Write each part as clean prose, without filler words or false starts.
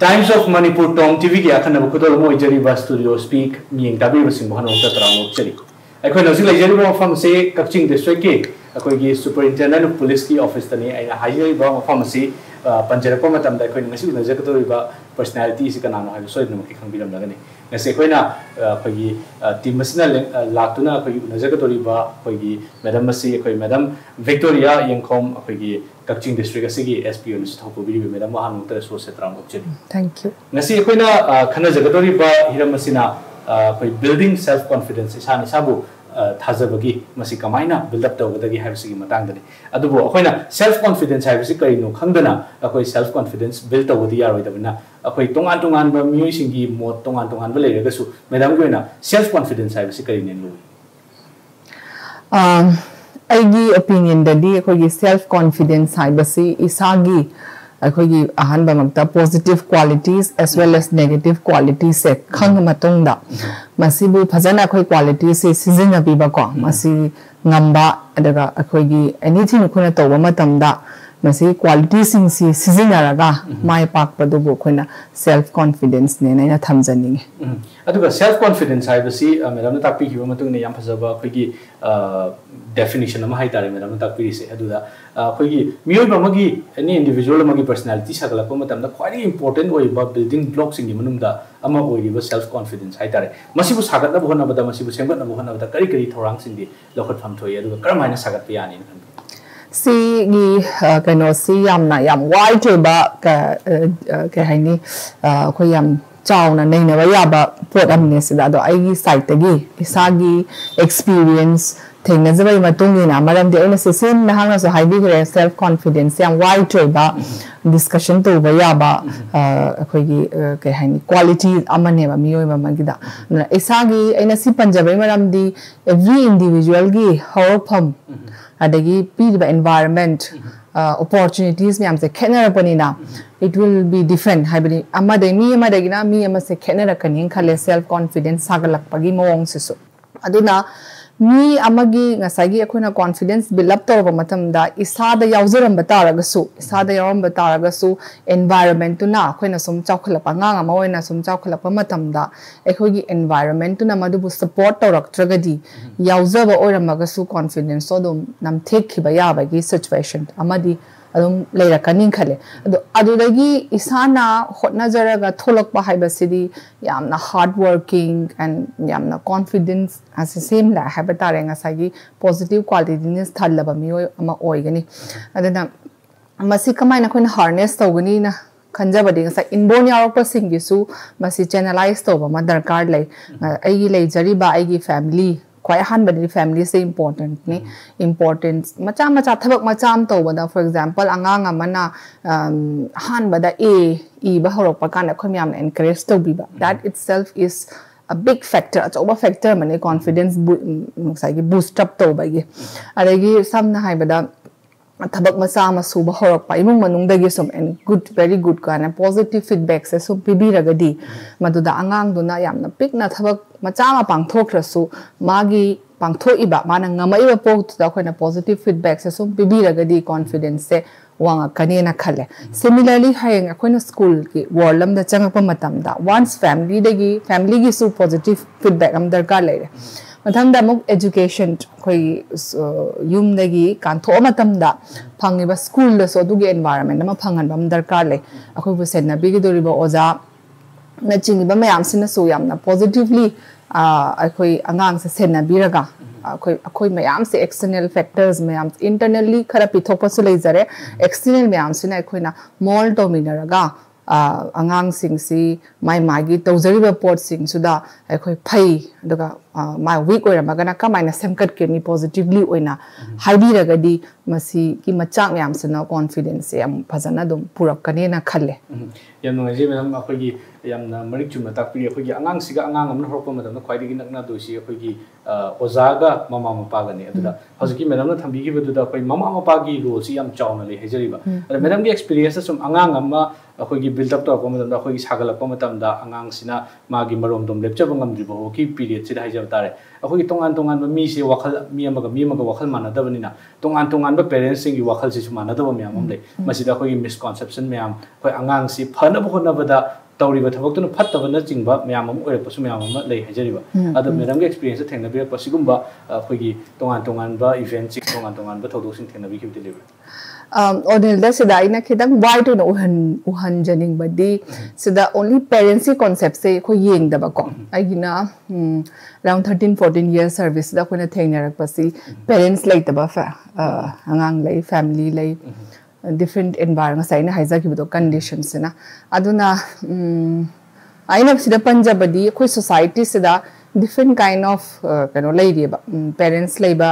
Times of Manipur Tom TV ki akan nabu kudo mo ijari ba studio speak miyeng tabi basing mohon okta terang okchari. Aku nasi lagi jadi bawa fam se Kaching district ki aku gi superintendent of police ki office tani aina hajari bawa fam se panjara ko matam da aku nasi najar kudo riba personality si kana no halu so idno ki khang bilam lagani. Nasi aku na aku gi team masina latuna aku najar kudo riba aku gi madam masi aku madam Victoria Yengkom aku gi Kaching district asigi SPO ni sthopo biri madam wahan ukta so se terang okchari. Thank you. Nasi aku na khana jaga tori ba hiram masina koi building self confidence isani sabu thazabagi masi kamaina build up tawdagi habsigi matang dani adubo akoina self confidence habsi karino khangdana akoi self confidence build tawdi yaroi dabina akoi tongan tongan ba miyoi singi mot tongan tongan ba leiraga su madam goina self confidence habsi karine lu aigi opinion dadi akoi self confidence habsi isagi akoi ahan ba magta positive qualities as well as negative qualities se khang matong da masibu phajana akoi qualities se sizina bi ba ko masi ngamba adaga akoi anything khuna to ba matam da masi qualities sing si sizina raga mai pak pa do bo khuna self confidence ne na thamjani aduga self confidence hai basi madam na takpi hiwa matung ne yam phajaba akoi gi definition ama hai tare madam na takpi se aduda akoi gi miyoi ba magi any individual magi personality sagala ko matam da quite important oi ba building blocks sing manum da ama oi ba self confidence hai tare masibu sagat na bhona bada masibu sembat na bhona bada kari kari thorang sing di lokhat pham thoi aduga karam haina sagat pe yani si gi kano si yam na yam wide ba ka haini ko yam chaw na nei na ba ya ba pot amne sida do ai gi site gi isagi experience thengna jabai matung ina maram de ina se sin na hanga so high degree self confidence yam wide ba discussion to ba ya ba akhoi gi ke haini quality amane ba miyoi ba magida isagi ina si panjabai maram di every individual gi hawpham adagi piba environment opportunities myam se khenara panina it will be different haibani amade mi amade gina mi amase khenara kanin khale self confidence sagalak pagi mong sesu aduna mi amagi ngasagi akhona confidence build up to matam da isada yauzaram bataragasu isada yawam bataragasu environment tu na akhona sum chawkhala panga nga maoina sum chawkhala matam da ekhogi environment tu na madu support torak tragadi yauzaba oramagasu confidence so dum nam thekhiba yaba gi situation amadi adum leira kanin khale adu dagi isana hotna jaraga tholok pa haiba sidi yamna hard working and yamna confidence as the same la habata renga sagi positive qualities thalaba mi ama oigani adana masi kamai na khona harness tawgani na khanjabadi ngasa inborn yaropa singisu masi channelize to ba ma darkar lai ai lei jari ba ai family quite hanbadi family se important ni importance macha macha thabak macham to bada for example angang amana hanbada e ba horok pa kana khomyam encourage to biba that itself is a big factor a over factor mane confidence sagi boost up to ba gi adagi samna haibada thabak macha ma su ba horok pa imung manung dagi som and good very good kana positive feedback se so bibi ragadi maduda angang duna yamna pick na thabak macha ma pangthok rasu magi pangtho iba mana ngamai ba pok da khoina positive feedback se so bibi ragadi confidence se wanga kanena khale similarly hayeng akoina school ki warlam da changpa matam da once family gi su positive feedback am darkar leire mathang da muk education khoi yum dagi kan tho matam da phangi ba school da so dugi environment ma phangan bam darkar le akhoi bu sen na bi gi dori ba oja na chingi ba mayam sin so yam na positively akhoi angang se sen na biraga akhoi mayam se external factors mayam internally khara pithok pa su lei jare external mayam sin akhoi na mall dominaraga angang sing si mai magi tawjari ba pot sing suda akhoi phai daga my week oira magana kamaina semkat ke ni positively oina haibi ragadi masi ki machak yam sna confidence yam phajana dum purak kane na khalle yam no ji madam akhoi yam na marik chuma takpiri akhoi angang siga angang amna horpa madam na khwaidi nakna dosi akhoi ozaga mama mapa gani aduda hojiki madam na thambi gi bedu da akhoi mama mapa gi role si yam chawna le hejari ba madam gi experience sum angang amma akhoi gi build up to ko madam da akhoi gi sagalak pa matam da angang sina magi marom dom lepcha bangam dribo ki period sida haija tare अखोई तोंगान तोंगान मी से वखल मी अमगा वखल मानदबनिना तोंगान parents सिंग वखल से मानदब ma'am अम ले मसिदा अखोई misconception ma'am अखोई अंगांग सि फनब होनबदा तौरीब थबक्तुन फत्तबना चिंबा ma'am अम ओइरपसु ma'am अम ले हजरिबा अद madam के एक्सपीरियंस थेंगनबिर पसिगुम्बा अखोई तोंगान बा इवेंट सिक तोंगान बा थौदोसिंग थेंगनबि कि deliver Odilda sida ina khidang why to uhan janing badi sida only parents concept se ko yeng da ba ko ai gina around 13-14 years service da ko na thengnarak pasi parents like da ba fa angang lai family lai different environment sai na haiza ki conditions na aduna aina sida panjabadi ko society sida different kind of lai ba parents lai ba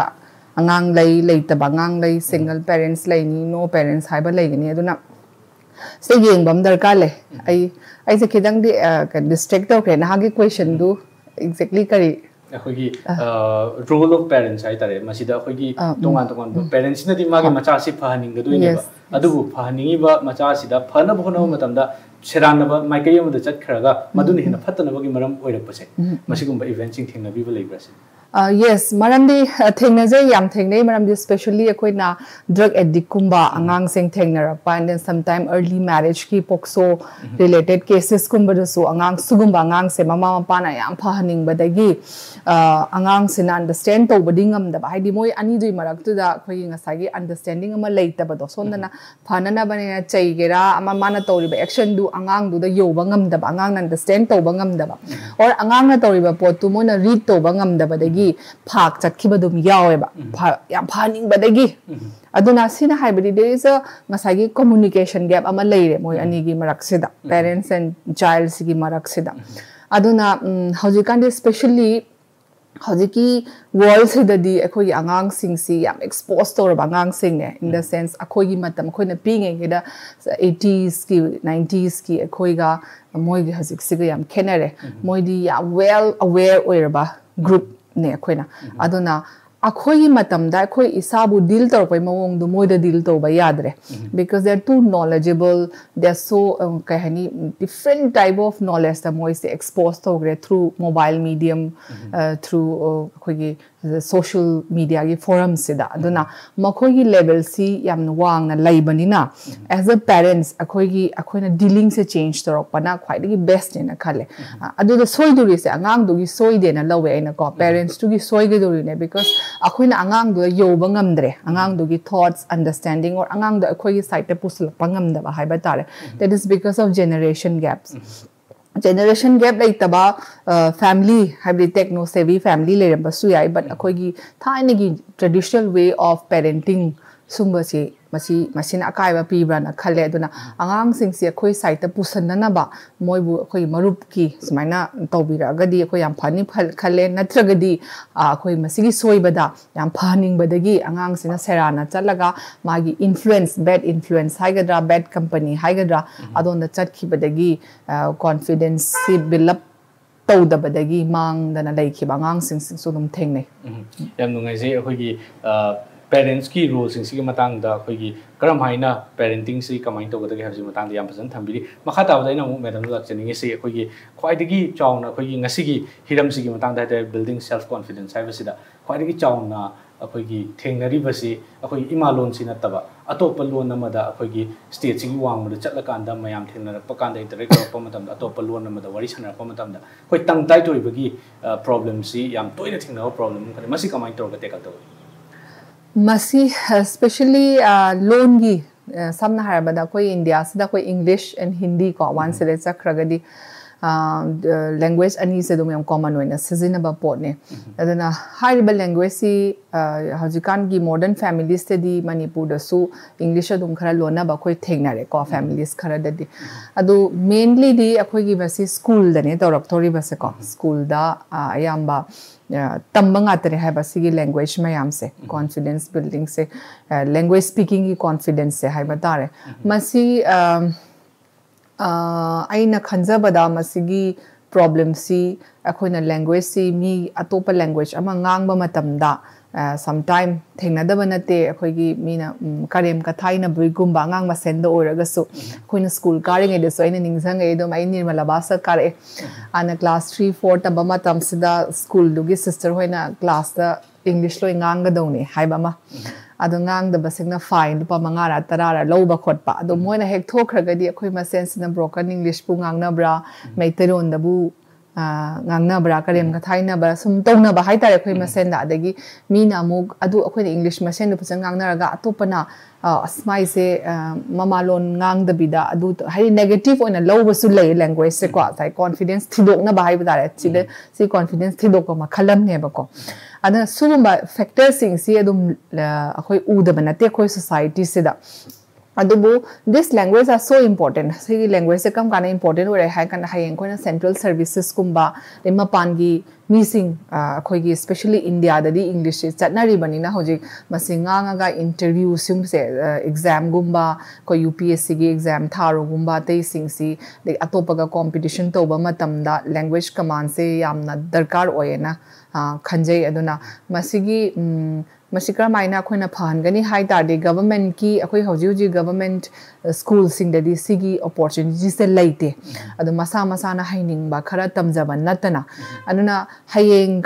angang lay tabangang lay single parents lay ni no parents hai ba lay ni aduna se yeng bam darkar le ai se khidang di district to na hagi question du exactly kari अखोगी role of parents hai tare masida अखोगी तोंगान parents na di magi macha si phahning ga doine ba adubu phahningi ba macha sida phana bhona matamda seranaba maikai amda chat kharaga maduni hina phatana bagi maram oirakpase masigumba event sing thengna bi ba leibra se yes maramdi thengnaje yam thengnei maramdi especially akoina drug addict kumba angang sing thengnara pa and then sometime early marriage ki pokso related cases kumba so angang sugumba angang se mama mapa na yam phahaning badagi angang sin understand to badingam da haidi moi ani dui marak tu da khoi ngasagi understanding ama leita ba do sondana phanana bane chaigera ama mana tori ba action du angang du da yo bangam da angang understand to bangam da or angang na tori ba pot tu mo na read to bangam da badagi phak chakhiba dum yawe ba yam phaning badagi aduna sina haibadi there is a ngasagi communication gap ama leire moi ani gi marak sida parents and child gi marak sida aduna hojikan especially hojiki world sidadi akhoi angang sing si yam exposed to angang sing ne in the sense akhoi gi matam khoi na ping ge da 80s ki 90s ki akhoi ga moi gi hojik sig yam khenare moi di ya well aware oirba group ne akhoi na aduna akhoi matam da akhoi isabu deal tor pai mawong du moi da deal to ba yadre because they are too knowledgeable they are so kahani different type of knowledge that moi se exposed to through mobile medium through akhoi gi social media gi forums se da aduna makhoi gi level si yam wang na laibani na as a parents akhoi na dealing se change torok pana khwai gi best ne na khale adu da soi duri se angang du gi soi de na lawe ina ko parents tu gi soi gi duri ne because akhoi na angang du yo bangam dre angang du gi thoughts understanding or angang du akhoi gi site pusul pangam da ba hai ba tare that is because of generation gaps generation gap like taba family have the techno savvy family le basu yai but akhoi gi thaini gi traditional way of parenting sumba si masina akai ba pi bra na khale aduna angang sing si akhoi site pusan na ba moi bu akhoi marup ki sumaina tobira gadi akhoi yam phani khale natragadi akhoi masigi soi bada yam phaning badagi angang sina serana chalaga magi influence bad influence haigadra bad company haigadra adon da chat ki badagi confidence si build up tawdabadagi mang dana leikhi bangang sing su dum thengnei yam nungai je akhoi gi parents ki role sing si matang da akhoi gi karam haina parenting si kamai to gadagi habji matang da yam pasan thambiri makha ta da ina mu madam lak chani se akhoi gi khwaidagi chawna akhoi gi ngasi gi hiram si gi matang da building self confidence hai basida khwaidagi chawna akhoi gi thengnari basi akhoi ima lon si nataba atop lon amada akhoi gi stage gi wang mu chatla kan da mayam thengna pa kan da interact pa matam da atop lon amada wari sana pa matam da khoi tang tai tori bagi problem si yam toina thengna problem kan masi kamai to ga te ka to masi especially loan gi samna harabada koi india sida koi english and hindi ko one se chakragadi language ani se dum yam common hoina sizina ba pot ne adana hariba language si hajikan gi modern families te di manipur da su english dum khara lona ba koi thengnare ko families khara da di adu mainly di akhoi gi basi school da ne torok tori ba se ko school da ayamba tambanga tere hai basi gi language mayam se confidence building se language speaking gi confidence se hai batare masi aina khanjabada masigi problem si akhoi na language si mi atopa language ama ngang ba matamda sometime thengna nate akhoi mina karem ka thaina buigumba ngang ma sendo oragasu khoina school karing ede so ina ningsang e do mai nirmala basa kare ana class 3 4 ta bama tam sida school dugi sister hoina class da English lo ngang ga dong ni haiba ma ado ngang da basingna fine pa mangara tarara loba khotpa ado moina hek thokragadi akhoi ma sense na broken English pu ngang na bra maiteron da bu ngang na bra karem ka thaina ba sum tongna ba haitare akhoi ma sen da adagi mina mug adu akhoi English ma sen du pasang ngang na raga atopana smai se mamalon ngang da bida adu hai negative ona loba su lei language se ko sai confidence thidok na ba hai ba dare chile si confidence thidok ma khalam ne ba ko ada sumba factors sing si adum akhoi uda banate akhoi society se da adubu this language are so important si language se kam kana important ore hai kan hai khoi na central services kumba ema pangi missing akhoi gi especially India da di English chatnari bani na hoji masinga ga interview sum se exam gumba ko UPSC gi exam tharo gumba te sing si de atopa ga competition to ba matam da language command se yamna darkar oyena khanjai aduna masigi masikra maina khoina phan gani hai ta de government ki akhoi hoji government school sing da di sigi opportunity se laite adu masa na haining ba khara tamjaba natana aduna hayeng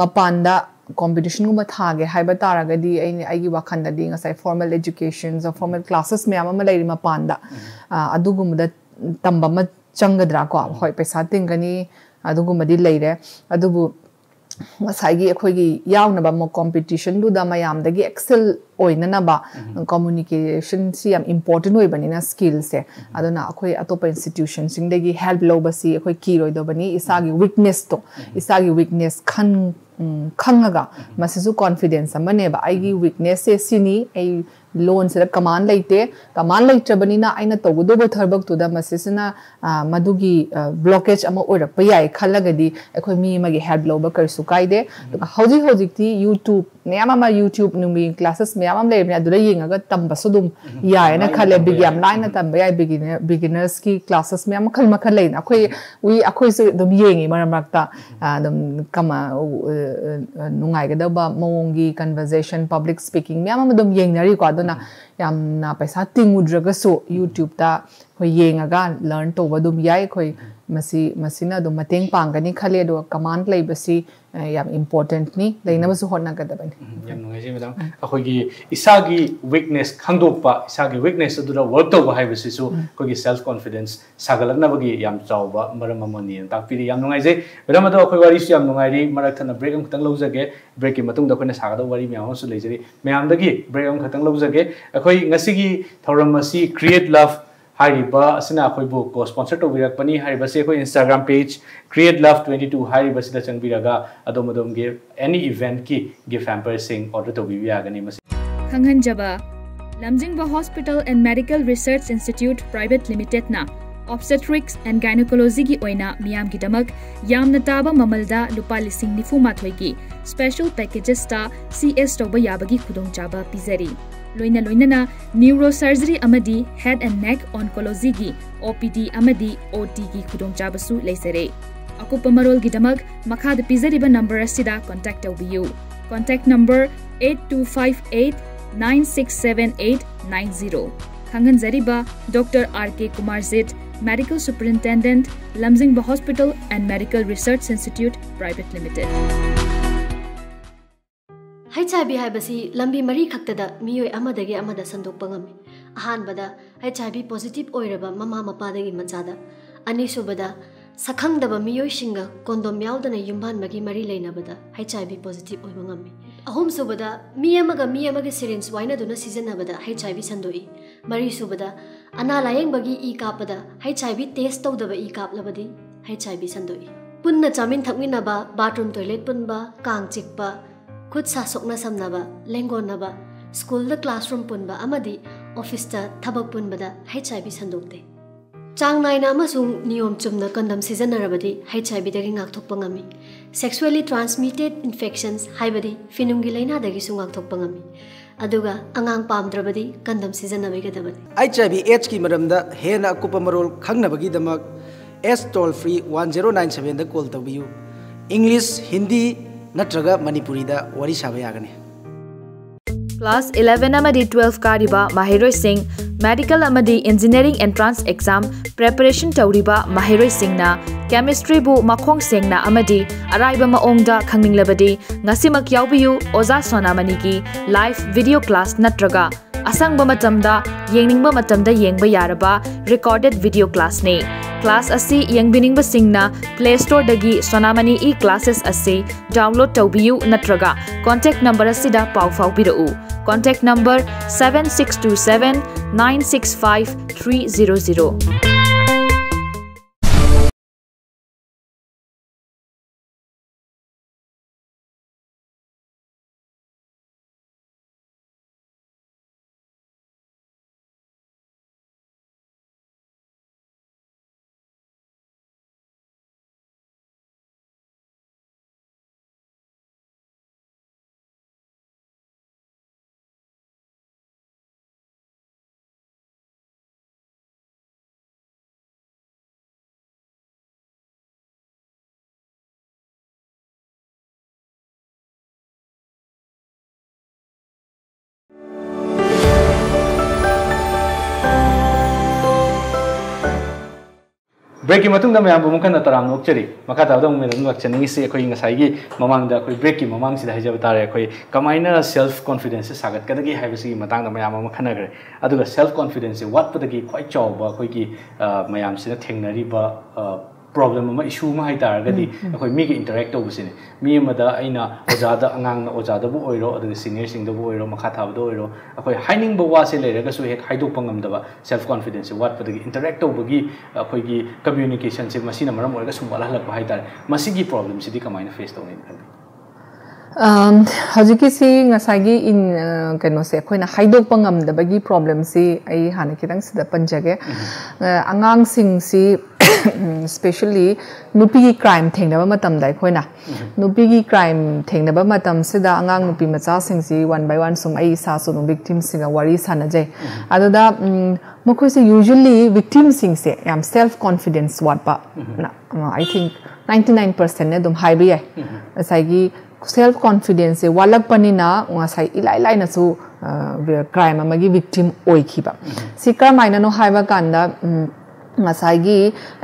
mapanda competition guma thage haiba taragadi aigi wakhanda di ngasai formal education or formal classes me ama lai mapanda adugumda tamba ma changadra ko hoi paisa tingani aduguma di leire adubu masagi akhoi yauna ba mo competition du da mayam dagi excel oina na ba communication si am important oi bani na skill se aduna akhoi atopa institution sing dagi help lo ba si akhoi ki roi do bani isagi weakness khangaga masisu confidence amane ba aigi weakness se sini ai loan se command laite bani na aina to gudo bo tharbak to da masisna madugi blockage ama orak pa yai khalagadi akhoi mi magi help lo ba kar su kaide hoji ti YouTube neyama ma YouTube numi classes meyam le me adura yinga ga tamba sudum ya na khale bigyam line tamba ya beginners ki classes meyam khal lein akhoi se dum yengi maramakta dum kama nungai ga da ba mongi conversation public speaking meyam dum yengnari ko aduna yamna paisa tingudraga so YouTube ta khoi yenga ga learn to ba dum yai khoi masina dum mateng pangani khale do command lei basi yam important ni leina basu honna ga da bani yam ngai ji madam akhoi gi isagi weakness khangdok pa isagi weakness adura work to ba hai basi su khoi gi self confidence sagalakna bagi yam chawba maram amani takpiri yam ngai je madam ado akhoi wari su yam ngai ri marak thana break am khutang lojage break ki matung da khoi na saga da wari myam su leijari myam dagi break am khutang lojage akhoi ngasi gi thoram asi create love Hariba asina akhoi bu ko sponsor to virak pani hariba se akhoi Instagram page create love 22 hariba sida changbiraga adom ge any event ki gift hamper sing order to bi agani mas Khanghanjaba Lamjingba Hospital and Medical Research Institute Private Limited na obstetrics and gynecology gi oina miyam gi damak yamna taba mamalda lupa lising nifu mathoi gi special packages ta CS to ba yabagi khudong chaba pizari loina na neurosurgery amadi head and neck oncology gi OPD amadi OT gi khudong chabasu leisere akupa marol gi damak makha da pizari ba number asida contact tawbiyu contact number 8258967890 khangan zariba Dr. RK Kumar Zit Medical Superintendent Lamjingba Hospital and Medical Research Institute Private Limited HIV haibasi lambi mari khaktada miyoi amadagi amada sandok pangami ahanbada HIV positive oiraba mama mapadagi machada ani subada sakhangdaba miyoi singa kondom yaudana yumban magi mari leinabada HIV positive oibangami ahum subada miyamaga syringe waina duna seasonabada HIV sandoi mari subada ana layeng bagi e kapada HIV test tawdaba e kaplabadi HIV sandoi punna chamin thakminaba bathroom toilet punba kang chikpa khud sa sokna samnaba lengonaba school da classroom punba amadi office ta thabak punbada HIV sandokte chang naina amasung niyom chumna condom season narabadi HIV dagi ngak thokpa ngami sexually transmitted infections haibadi finumgi laina dagi sungak thokpa ngami aduga angang pamdrabadi condom season nabigadabadi HIV AIDS ki maramda hena akupa marol khangnabagi damak S toll free 1097 da call tabiyu English Hindi नत्रगा मणिपुरीदा वरी साबा यागनी Class 11 amadi 12 kariba mahiroi sing medical amadi engineering entrance exam preparation tawriba mahiroi sing na chemistry bu makhong seng na amadi araiba maongda khangning labadi ngasimak yawbiyu oza sonamani ki live video class natraga asangba matamda yengningba matamda yengba yaraba recorded video class ne class asi yengbiningba singna Play Store dagi Sonamani e-classes asi download tawbiyu natraga contact number asida pau biru contact number 7627 965 300. Break की मतुंग मैं आम मुखन तराम नोक्चरी मखा ताबदों में लक्चनी से अखोई ngसाई ममांग दा अखोई break की ममांग सिदा हिजब तारे अखोई कमाइना सेल्फ कॉन्फिडेंस सागत कदगी हाइबसी मतांग मैं आम खनगरे अदुगा सेल्फ कॉन्फिडेंस वाट पदगी क्वाइ चौबा अखोई की मयाम सिना थेंगनरीबा प्रॉब्लम में इशू में है तारगदी अखोई मी के इंटरेक्ट तौबसिने मी मदा अइना ओजादा अंगांग ओजादा बु ओइरो अदुगा सीनियर सिंग दबु ओइरो मखा थाबदो ओइरो अखोई हाइनिंग बवा से लेरगसु हेक हाइदोक पंगमदबा सेल्फ कॉन्फिडेंस वाट पदगी इंटरेक्ट तौबगी अखोई की कम्युनिकेशन से मसीना मरम ओइगा सुम वाला है तारे मसीगी प्रॉब्लम सिदी कमाइना फेस तौने हजिकी सी ngसागी इन कनो से अखोइना हाइदोक पंगमदबगी प्रॉब्लम सी आई हाने खितंग सिदा पंजगे अंगांग सिंग सी स्पेशली नुपी की क्राइम थेंगनबा मतम दा अखोइना नुपी की क्राइम थेंगनबा मतम सिदा अंगांग नुपी मचा सिंग सी वन बाय वन सुम आई सा सो विक्टिम सिंगा वरी सानजै अदुदा मखोइ से यूजुअली विक्टिम सिंग से याम सेल्फ कॉन्फिडेंस वाटपा ना आई थिंक 99% ने दुम हाइबी है असागी सेल्फ कॉन्फिडेंस से वालक पनिना ngасai ilai lai na su crime amagi victim oikhiba sikar maina no haiba kanda ngасai gi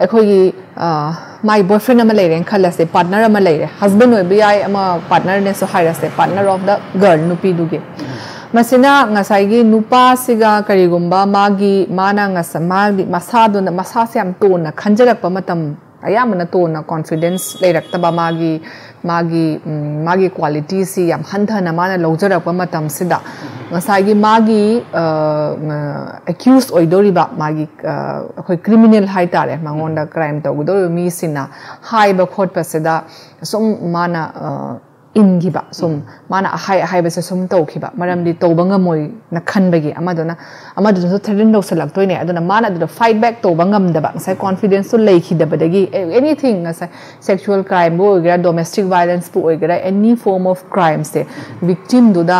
akhoi gi my boyfriend ama leire khalase partner ama leire husband oi bi ai ama partner ne so hairase partner of the girl nupi duge masina ngasai gi nupa siga karigumba magi mana ngasa magi masadu na masa se am to na khanjarak pa matam ayamana to na confidence leirak taba magi quality si yam hanthana mana lojara pa matam sida ngasai gi magi accused oidoriba magi akhoi criminal hai tare mangonda crime to gudor mi sina hai ba khot pa sida som mana ingiba som mana hai ba se som to khiba maramdi to banga moi na khanbagi amadona so threaten do selak toine adona mana do fight back to bangam daba sai confidence to leikhi dabadagi anything sai sexual crime bo gira domestic violence bo gira any form of crime se victim do da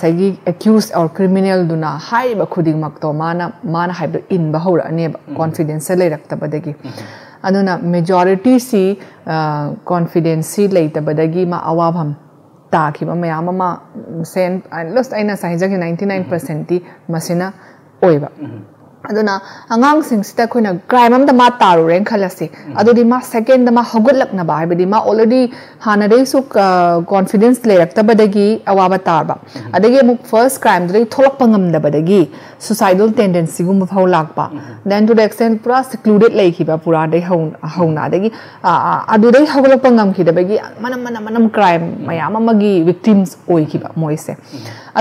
sai gi accused or criminal do na hai ba khuding mak to mana hai do in ba hora ne confidence leirak tabadagi aduna majority si confidence si leitabadagi ma awabham ta khiba mayam ma sen lost aina sahija 99% ti masina oiba aduna angang sing sita khoina crime am da ma taru ren khalasi adudi ma second da ma hogolak na ba bidi ma already hana dei su confidence le rakta badagi awaba tarba adagi mu first crime dei tholak pangam da badagi suicidal tendency gum phau lak pa then to the extent pura secluded lai khiba pura dei hauna adagi adu dei hogolak pangam khi da bagi manam crime mayam amagi victims oi khiba moise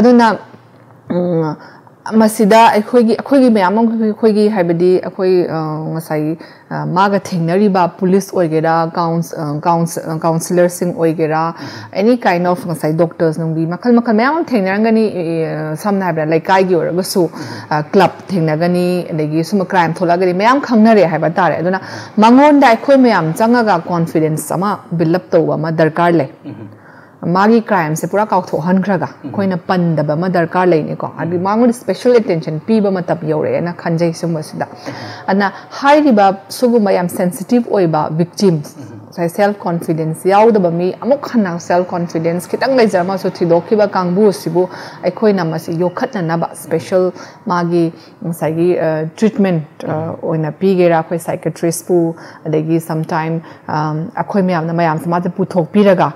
aduna masida akhoi mayam akhoi haibadi akhoi ngasai maga thengnariba police oigera counselor sing oigera any kind of ngasai doctors nungbi makhal mayam thengnarangani samna habra like kai gi oraga so club thengnagani adagi suma crime tholagani mayam khangnare haiba tare aduna mangon da akhoi mayam changaga confidence ama build up to ama darkar le magi crime se pura kauk tho han khraga koina pandaba ma darkar leine ko adi mangon special attention piba matab yore na khanjai sumba sida ana high riba suguma yam sensitive oiba victims self confidence yaudaba mi amuk khana self confidence kitang lejarma so thidokiba kangbu sibu aikoi namasi yokhatna naba special magi sagi treatment oina pigera khoi psychiatrist pu adegi sometime akoi myam na mayam sama te puthok piraga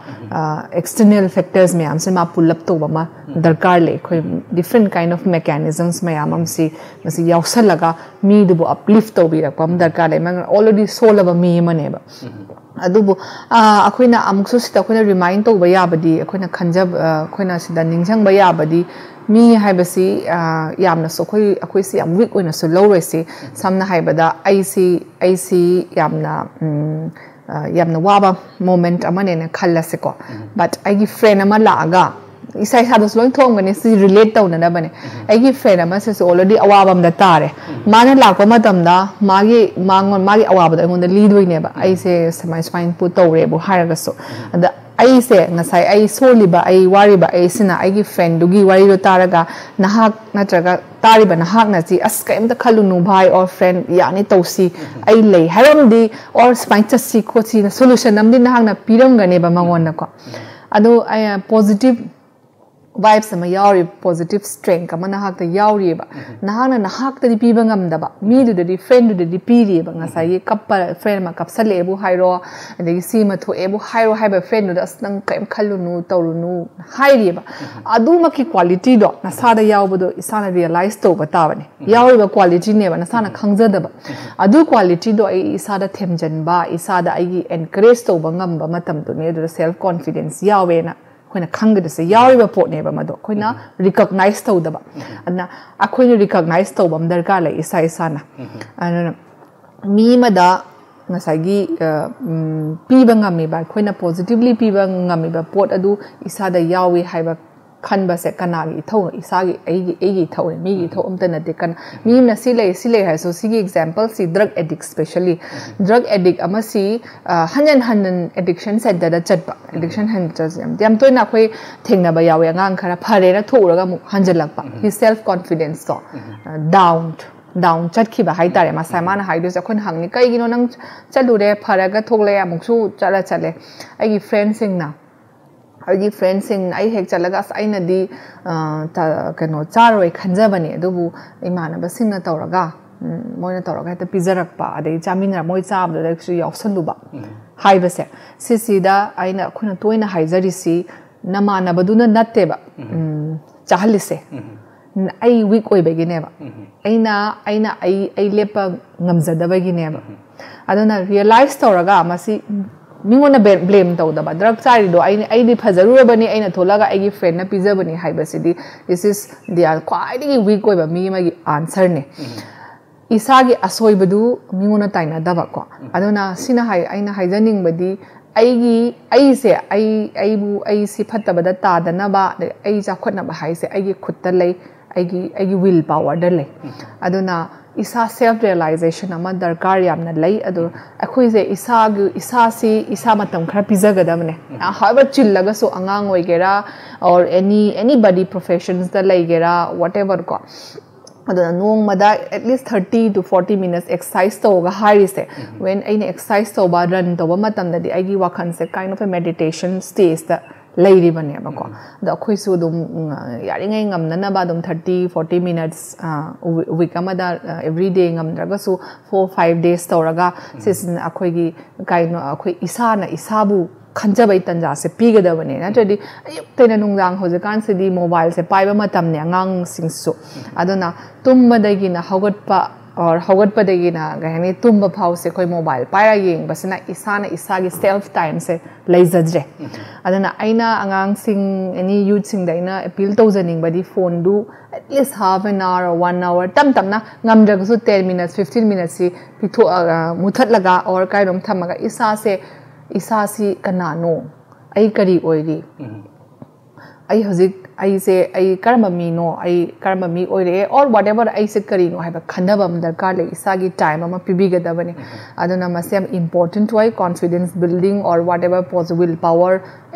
external factors myam se ma pull up to bama darkar le khoi different kind of mechanisms mayam am si masi yausalaga mi du uplift to birak pam darkar le man already soul of me maneba adubu akoina amuksu sita akoina remind to bayabadi akoina khanjab akoina sida ningjang bayabadi mi haibasi yamna so akoi si am weak oina so low resi samna haibada IC yamna waba moment amane na khallase ko but agi friend ama laaga isai sa dos loin thong gani si relate taw na bane agi friend ama se already awabam da tare mana lakwa matam da magi awaba da ngon da lead woi ne ba ai se samai spine pu taw re bu haraga so da ai se ngasai ai soliba ai wariba ai sina agi friend dugi wari ro taraga nahak natraga tariba nahak na si as kaim da khalunu bhai or friend yani tawsi ai lei haram di or spine chasi ko si solution nam di nahak na piram gane ba mangon na ko ado ai positive vibes ama yauri positive strength ama nahak ta yauri ba nahak ta di piba ngam da ba mi du di friend du di piri ba ngasai kappa friend ma kapsale bu hairo adegi si ma tho ebu hairo haiba friend du asnang kaim khalunu tawrunu hairi ba adu ma ki quality do na sa da yaw bu do isana realize to ba ta bane yauri ba quality ne ba na sa na khangja da ba adu quality do ai isa da themjan ba isa da ai encourage to ba ngam ba matam to ne do self confidence yawe na koina khangda se yawi ba pot ne ba mado koina recognize to da ba ana akoina recognize to bam darkar la isa na ana mi mada ngasagi piba ngami ba koina positively piba ngami ba pot adu isa da yawi haiba khanba se kanagi thau isagi egi thau mi gi thau amta na de kan mi na sile ha so sigi example si drug addict especially drug addict amasi hanan addiction set da chatba addiction han jam to na khoi thengna ba yawe ngang khara phare na thoraga mu hanjalak ba his self confidence so down chatki ba haitare ma saimana haidu sa khon hangni kai gino nang chalu re pharaga thogle amuksu chale ai friend sing na agi friends sing ai hek chalaga aina di kano charoi khanjabani adubu imana ba singna tawraga moina tawraga ta pijarak pa adai chamina moi chab da actually yausluba haibase sida aina khuna toina haijari si namana baduna natte ba chahalise ai weak oi begine ba aina ai lepa ngamjada begine ba aduna realize tawraga masi mingona blame to da ba drug chari do ai di phajaru bani aina tholaga ai gi friend na pizza bani haibasidi this is they are quite weak oi ba mi ma gi answer ne isagi asoi badu mingona taina da ba ko aduna sina hai aina haijaning badi ai si phatta bada ta da na ba ai ja khotna ba hai se ai gi khutta lei ai gi will power da lei aduna isa self realization ama darkar yamna lei adu akhoi je isa matam khara pijagadamne however chillaga so angang oigera or anybody professions da laigera whatever ko aduna nong mada at least 30 to 40 minutes exercise to ga hari se when aina exercise to ba run to ba matam da di agi wakhan se kind of a meditation stage da lairi bane ba ko da khoi su dum yari ngai ngam na ba dum 30 40 minutes week amada every day ngam draga su 4-5 days toraga season akhoi gi kaino akhoi isana isabu khanjabai tanja se pigada bane na tadi ayuk tena nungjang hojakan se di mobile se paiba matam ne ngang singsu aduna tumba dagi na hogatpa or hogatpa dagi na gani tumba phau se koi mobile paira yeng basina isana isagi self time se laizajre adana aina angang sing any youth sing daina appeal to janing badi phone du at least half an hour or 1 hour tam na ngamdrag su 10 minutes 15 minutes si pitho muthat laga or kairom thamaga isa si kanano ai kari oiri ai hozik ai se ai karma mi no ai karma mi oire or whatever ai se kari no haiba khandabam darkar le isagi time ama pibiga dabane aduna masem important why confidence building or whatever possible power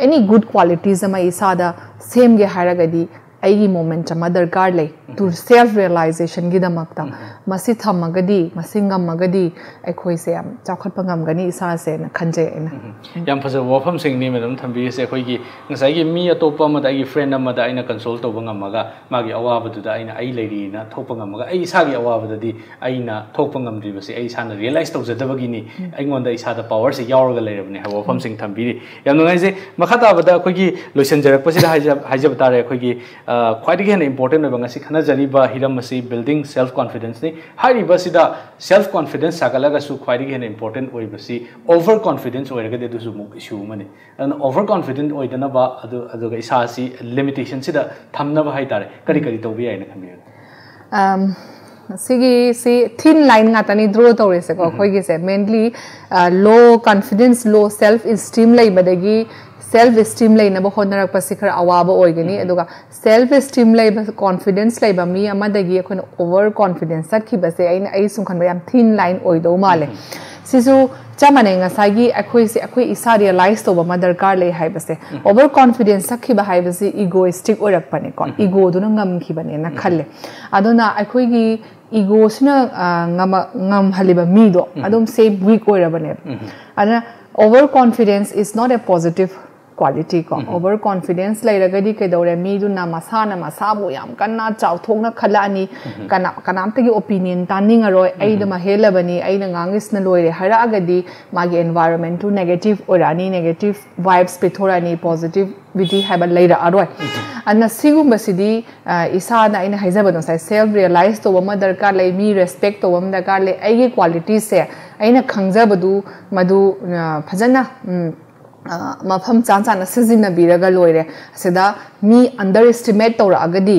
any good qualities ama isada same ge haragadi ai momentum darkar le to self realization gi damakta masi thamagadi masingamagadi akhoi se am chakhat pangamgani isa se na khanje ina yam phaja wafam sing ni madam thambi se khoi gi ngasai gi mi atopa ma da gi friend ama da aina consult to bangamaga magi awaba du da aina ai leiri na thopangamaga ai isa gi awaba da di aina thopangam di basi ai isa na realize to jadabagi ni aingon da isa da power se yauraga leirabni ha wafam sing thambi yam ngai se makhata bada khoi gi loisan jarak pasi da haija batare khoi gi khwai gi na important no bangasi khana jari ba hiram masi building self confidence ni hari basida self confidence sagalaga su khwai gi na important oi basi over confidence oi raga de du su mu issue mane and over confident oi dana ba adu ga isa si limitation sida thamna ba hai tare kari kari to bi ai na khambi si thin line nga tani draw to re se ko khoi gi se mainly low confidence low self esteem lai badagi self esteem lai na ba honarak pasikar awaba oigani aduga self esteem lai ba confidence lai ba mi amadagi khon over confidence sakhi ba se aina ai sum khan ba yam thin line oido male sisu chamane nga sagi akhoi isa realize to ba mother car lai hai ba se over confidence sakhi ba hai ba se egoistic orak pane ko ego du na ngam khi bane na khalle aduna akhoi gi ego sina ngam haliba mi do adum say weak oira bane ana over confidence is not a positive quality ko over confidence lai ragadi ke dore mi du na masa bo yam kanna chaw thong na khala ani kanam te gi opinion taning aroi ai da ma helabani ai na ngangis na loire hara agadi magi environment to negative orani negative vibes pe thorani positivity haba laira aroi anna sigum basidi isa na ina haizaba no sai self realize to ma darkar lai mi respect to ma darkar lai ai gi quality se aina khangjaba du madu phajana mafam chan sizina biraga loire seda mi underestimate tora agadi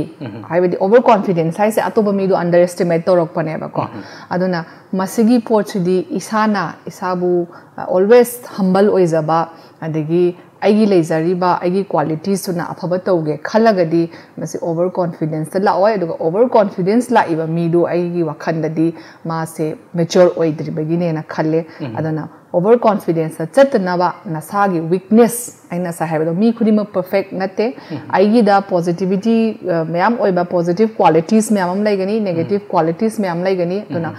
haibadi overconfidence sai se atoba mi do underestimate torok pane ba ko aduna masigi pochidi isana isabu always humble oizaba adagi aigi leizariba aigi qualities suna afaba tawge khalagadi masi overconfidence la oi aduga overconfidence la iba mi do aigi wakhandadi ma se mature oidribagi ne na khalle aduna overconfidence chatnaba nasagi weakness aina sa haibado mi khudima perfect nate aigi da positivity mayam oiba positive qualities mayam laigani negative qualities mayam laigani tuna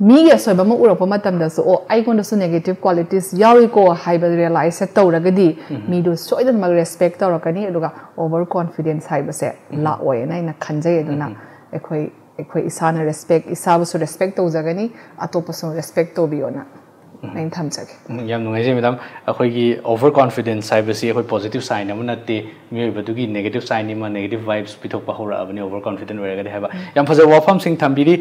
mi ge soiba ma uropa matam da so ai gon so negative qualities yawi ko haiba realize tawragadi mi do soidan mag respect tawrakani aduga overconfidence haiba se la oi na ina khanjai aduna ekhoi isana respect isabu so respect tawjagani atopa so respect to biona nain thamjage yam ngai je madam akhoi gi over confidence cyber si akhoi positive sign amuna te mi badugi negative sign ni ma negative vibes pithok pa hora abani over confident wera ga haba yam phaja wafam sing thambiri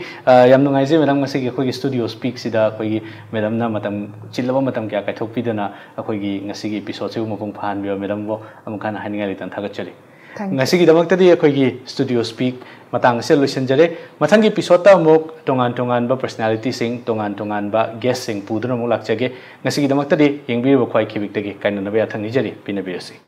yam ngai je madam ngasi gi akhoi gi studio speak sida akhoi gi madam na matam chilaba matam kya kai thok pidana akhoi gi ngasi gi episode se mapung phan bi madam bo amkan haninga litan thagat chali ngasi gi damak tadi akhoi gi studio speak matang se luisan jare mathang gi episode ta mok tongan ba personality sing tongan ba guest sing puduna mok lakchage ngasi gi damak tadi yengbi bo khwai khibik tagi kainana ba thang ni jari pinabirasi